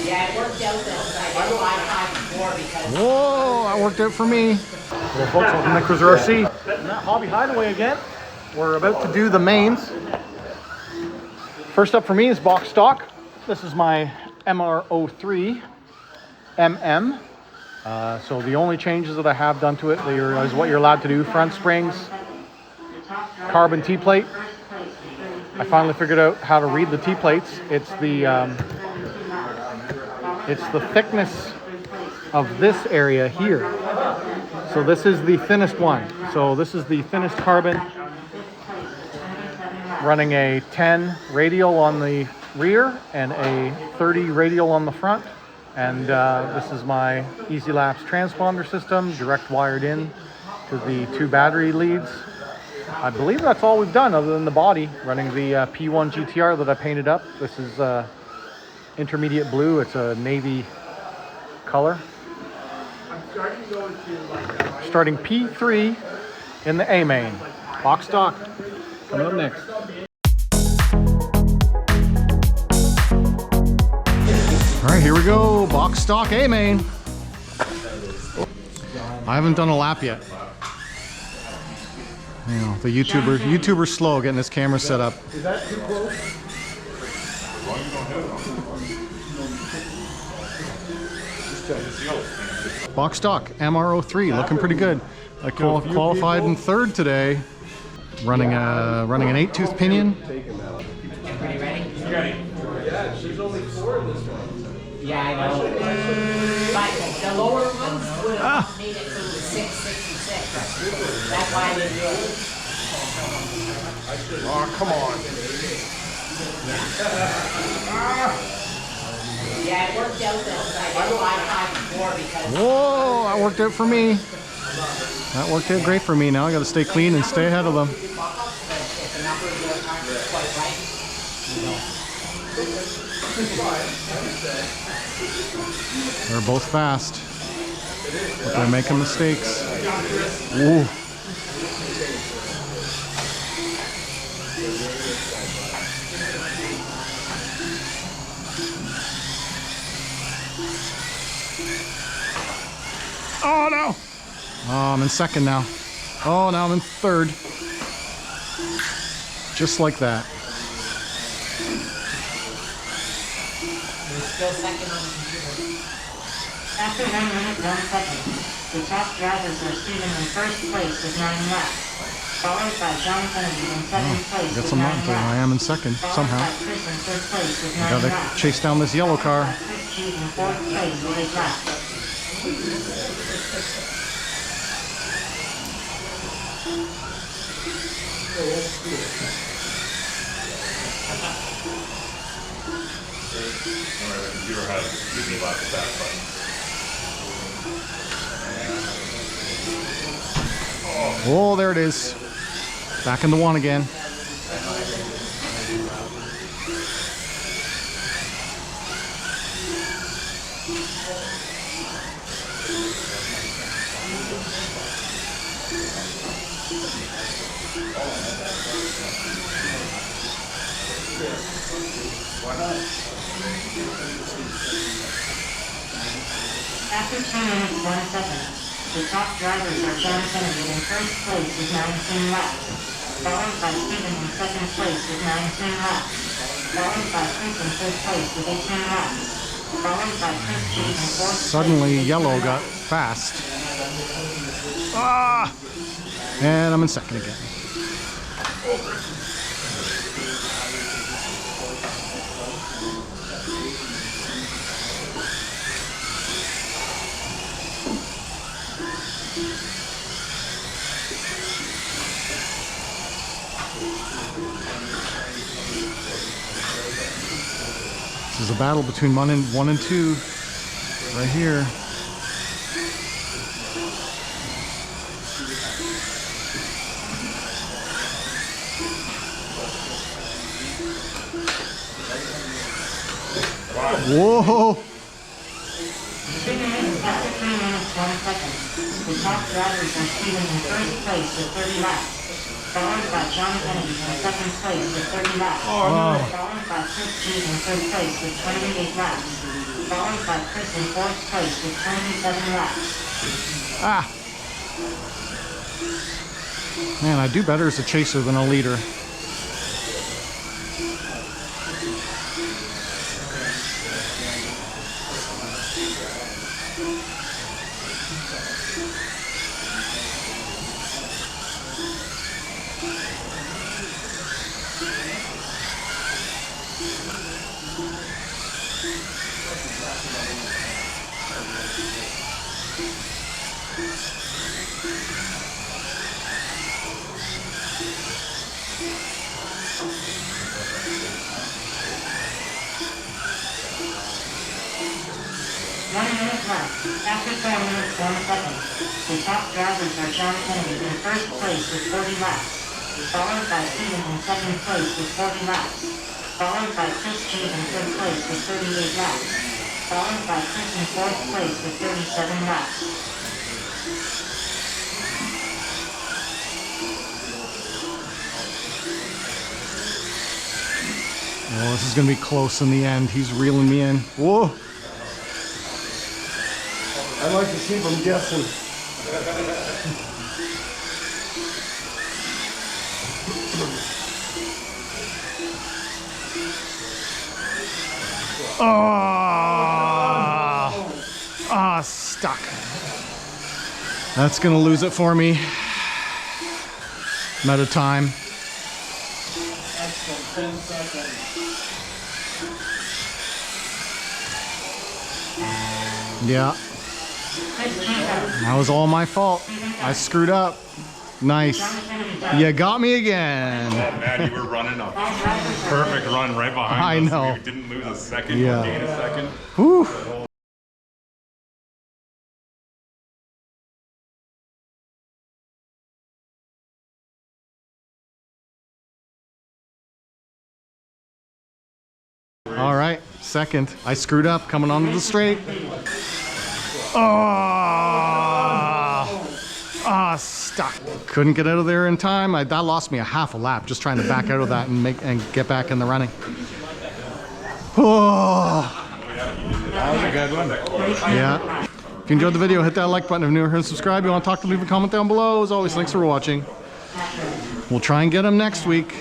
Yeah, it worked out that I did 5 times before because... Whoa, that worked out for me. Hello folks, welcome to Netcruzer RC. And that Hobby Hideaway again. We're about to do the mains. First up for me is box stock. This is my MR-03 MM. So the only changes that I have done to it is what you're allowed to do. Front springs, carbon T-plate. I finally figured out how to read the T-plates. It's the thickness of this area here. So this is the thinnest one. So this is the thinnest carbon, running a 10 radial on the rear and a 30 radial on the front. And this is my Easy Lapse transponder system, direct wired in to the 2 battery leads. I believe that's all we've done other than the body, running the P1 GTR that I painted up. This is intermediate blue. It's a navy color. Starting P3 in the A-main. Box stock. Coming up next. All right, here we go. Box stock A-main. I haven't done a lap yet. You know, the YouTuber's slow getting his camera set up. Is that too close? Box stock MR-03, looking pretty good. I qualified in 3rd today, running an 8-tooth pinion. Ready? Yeah, there's only 4 of this one. Yeah, I know. But the lower ones would have made it to the 666. That's why I didn't do it. Oh, come on. Yeah, it worked out that I did 5 times before because... Whoa, that worked out for me. That worked out great for me. Now I got to stay clean and stay ahead of them. They're both fast, but they're making mistakes. Ooh. Oh no! Oh, I'm in 2nd now. Oh, now I'm in 3rd. Just like that. Still 2nd on the computer. After 1 minute, 1 second, the top drivers are Stephen in 1st place with 9 laps, followed by John Kennedy in 2nd place Got with some 9 laps. laps. I am in 2nd somehow. Followed by Chris in 3rd place with 9 Gotta laps. chase down this yellow car. Chris Cheese in 4th place with 8 laps. The computer has give me lots of back buttons. Oh, there it is. Back into 1 again. After 2 minutes, 1 second, the top drivers are John Kennedy in 1st place with 19 laps, followed by Stephen in 2nd place with 19 laps, followed by Chris in 3rd place with 18 laps, followed by Chris Cheese in 4th place. Suddenly, yellow got fast. Ah! And I'm in 2nd again. This is a battle between 1 and 2 right here. Whoa! 2 minutes after 3 minutes, 1 second. The top drivers are Stephen in 1st place with 30 laps, followed by John Kennedy in 2nd place with 30 laps, followed by Chris Cheese in 3rd place with 28 laps, followed by Chris in 4th place with 27 laps. Ah. Man, I do better as a chaser than a leader. After 4 minutes, 1 second, the top drivers are John Kennedy in 1st place with 40 laps, followed by Steven in 2nd place with 40 laps, followed by Chris G in 3rd place with 38 laps, followed by Chris in 4th place with 37 laps. Oh, this is going to be close in the end. He's reeling me in. Whoa. I like to keep them guessing. Oh, stuck. That's gonna lose it for me. I'm out of time. Excellent, 10 seconds. Yeah. That was all my fault. I screwed up. Nice. You got me again. Matt, you were running a perfect run right behind I us. know. You didn't lose a second, Yeah. or gain a second. Whew. All right, second. I screwed up coming onto the straight. Stuck. Couldn't get out of there in time. That lost me a half a lap just trying to back out of that and get back in the running. Oh. That was a good one. Yeah. If you enjoyed the video, hit that like button. If you're new here, subscribe. If you want to talk to me, leave a comment down below. As always, thanks for watching. We'll try and get them next week.